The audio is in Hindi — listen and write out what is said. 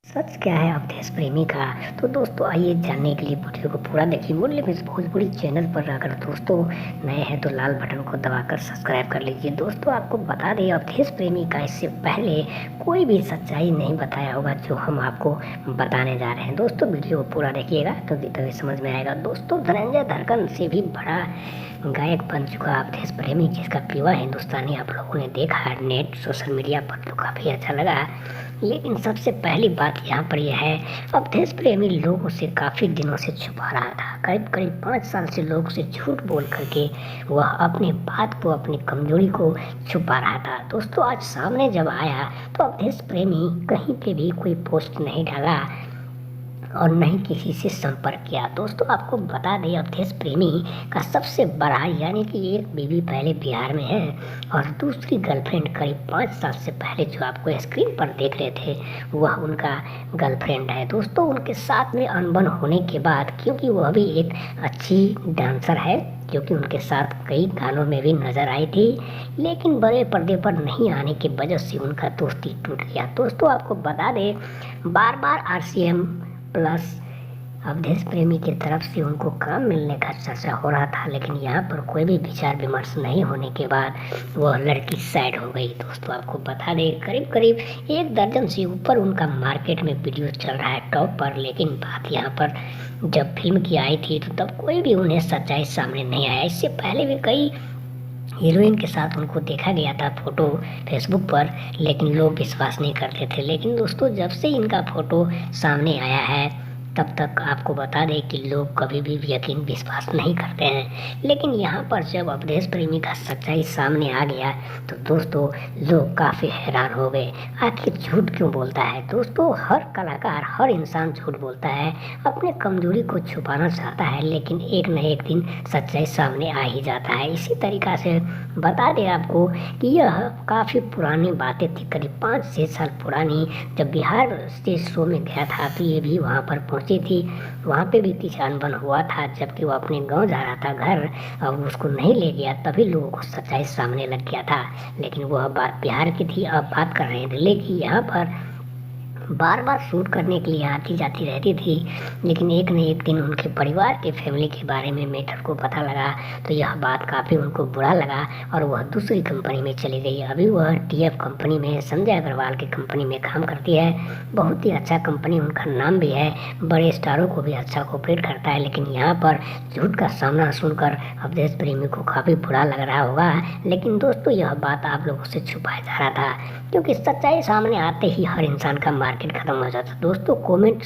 सच क्या है अवधेश प्रेमी का। तो दोस्तों आइए जानने के लिए वीडियो को पूरा देखिए। मुरली मिस भोजपुरी चैनल पर अगर दोस्तों नए हैं तो लाल बटन को दबाकर सब्सक्राइब कर लीजिए। दोस्तों आपको बता दें अवधेश प्रेमी का इससे पहले कोई भी सच्चाई नहीं बताया होगा जो हम आपको बताने जा रहे हैं। दोस्तों वीडियो को पूरा देखिएगा तभी समझ में आएगा। दोस्तों धनंजय धड़कन से भी बड़ा गायक बन चुका अवधेश प्रेमी, जिसका पीवा हिंदुस्तानी आप लोगों ने देखा नेट सोशल मीडिया पर तो काफ़ी अच्छा लगा। लेकिन सबसे पहली बात यहाँ पर यह है, अवधेश प्रेमी लोगों से काफ़ी दिनों से छुपा रहा था। करीब करीब 5 साल से लोगों से झूठ बोल करके वह अपनी बात को, अपनी कमजोरी को छुपा रहा था। दोस्तों आज सामने जब आया तो अवधेश प्रेमी कहीं पे भी कोई पोस्ट नहीं डाला और नहीं किसी से संपर्क किया। दोस्तों आपको बता दें अवधेश प्रेमी का सबसे बड़ा यानी कि एक बीवी पहले बिहार में है और दूसरी गर्लफ्रेंड करीब 5 साल से पहले जो आपको स्क्रीन पर देख रहे थे वह उनका गर्लफ्रेंड है। दोस्तों उनके साथ में अनबन होने के बाद, क्योंकि वह भी एक अच्छी डांसर है क्योंकि उनके साथ कई गानों में भी नज़र आई थी, लेकिन बड़े पर्दे पर नहीं आने की वजह से उनका दोस्ती टूट गया। दोस्तों आपको बता दें बार बार RCM प्लस अवधेश प्रेमी की तरफ से उनको काम मिलने का चर्चा हो रहा था, लेकिन यहाँ पर कोई भी विचार विमर्श नहीं होने के बाद वह लड़की साइड हो गई। दोस्तों आपको बता दें करीब करीब 1 दर्जन से ऊपर उनका मार्केट में वीडियो चल रहा है टॉप पर, लेकिन बात यहाँ पर जब फिल्म की आई थी तो तब कोई भी उन्हें सच्चाई सामने नहीं आया। इससे पहले भी कई हीरोइन के साथ उनको देखा गया था फोटो फेसबुक पर, लेकिन लोग विश्वास नहीं करते थे। लेकिन दोस्तों जब से इनका फोटो सामने आया है तब तक आपको बता दें कि लोग कभी भी यकीन विश्वास नहीं करते हैं। लेकिन यहाँ पर जब अवधेश प्रेमी का सच्चाई सामने आ गया तो दोस्तों लोग काफ़ी हैरान हो गए, आखिर झूठ क्यों बोलता है। दोस्तों हर कलाकार, हर इंसान झूठ बोलता है, अपने कमजोरी को छुपाना चाहता है, लेकिन एक न एक दिन सच्चाई सामने आ ही जाता है। इसी तरीक़ा से बता दें आपको कि यह काफ़ी पुरानी बातें थी, करीब 5-6 साल पुरानी। जब बिहार स्टेज शो में गया था तो ये भी वहाँ पर पहुँची थी, वहाँ पे भी कुछ अनबन हुआ था, जबकि वो अपने गांव जा रहा था घर, अब उसको नहीं ले गया तभी लोगों को सच्चाई सामने लग गया था। लेकिन वह बात बिहार की थी। अब बात कर रहे हैं दिल्ली की। यहाँ पर बार बार शूट करने के लिए आती जाती रहती थी, लेकिन एक न एक दिन उनके परिवार के फैमिली के बारे में मैटर को पता लगा तो यह बात काफ़ी उनको बुरा लगा और वह दूसरी कंपनी में चली गई। अभी वह TF कंपनी में, संजय अग्रवाल की कंपनी में काम करती है। बहुत ही अच्छा कंपनी, उनका नाम भी है, बड़े स्टारों को भी अच्छा कोऑपरेट करता है। लेकिन यहाँ पर झूठ का सामना सुनकर अवधेश प्रेमी को काफ़ी बुरा लग रहा होगा, लेकिन दोस्तों यह बात आप लोगों से छुपाया जा रहा था, क्योंकि सच्चाई सामने आते ही हर इंसान का मार्केट खत्म हो जाता। दोस्तों कमेंट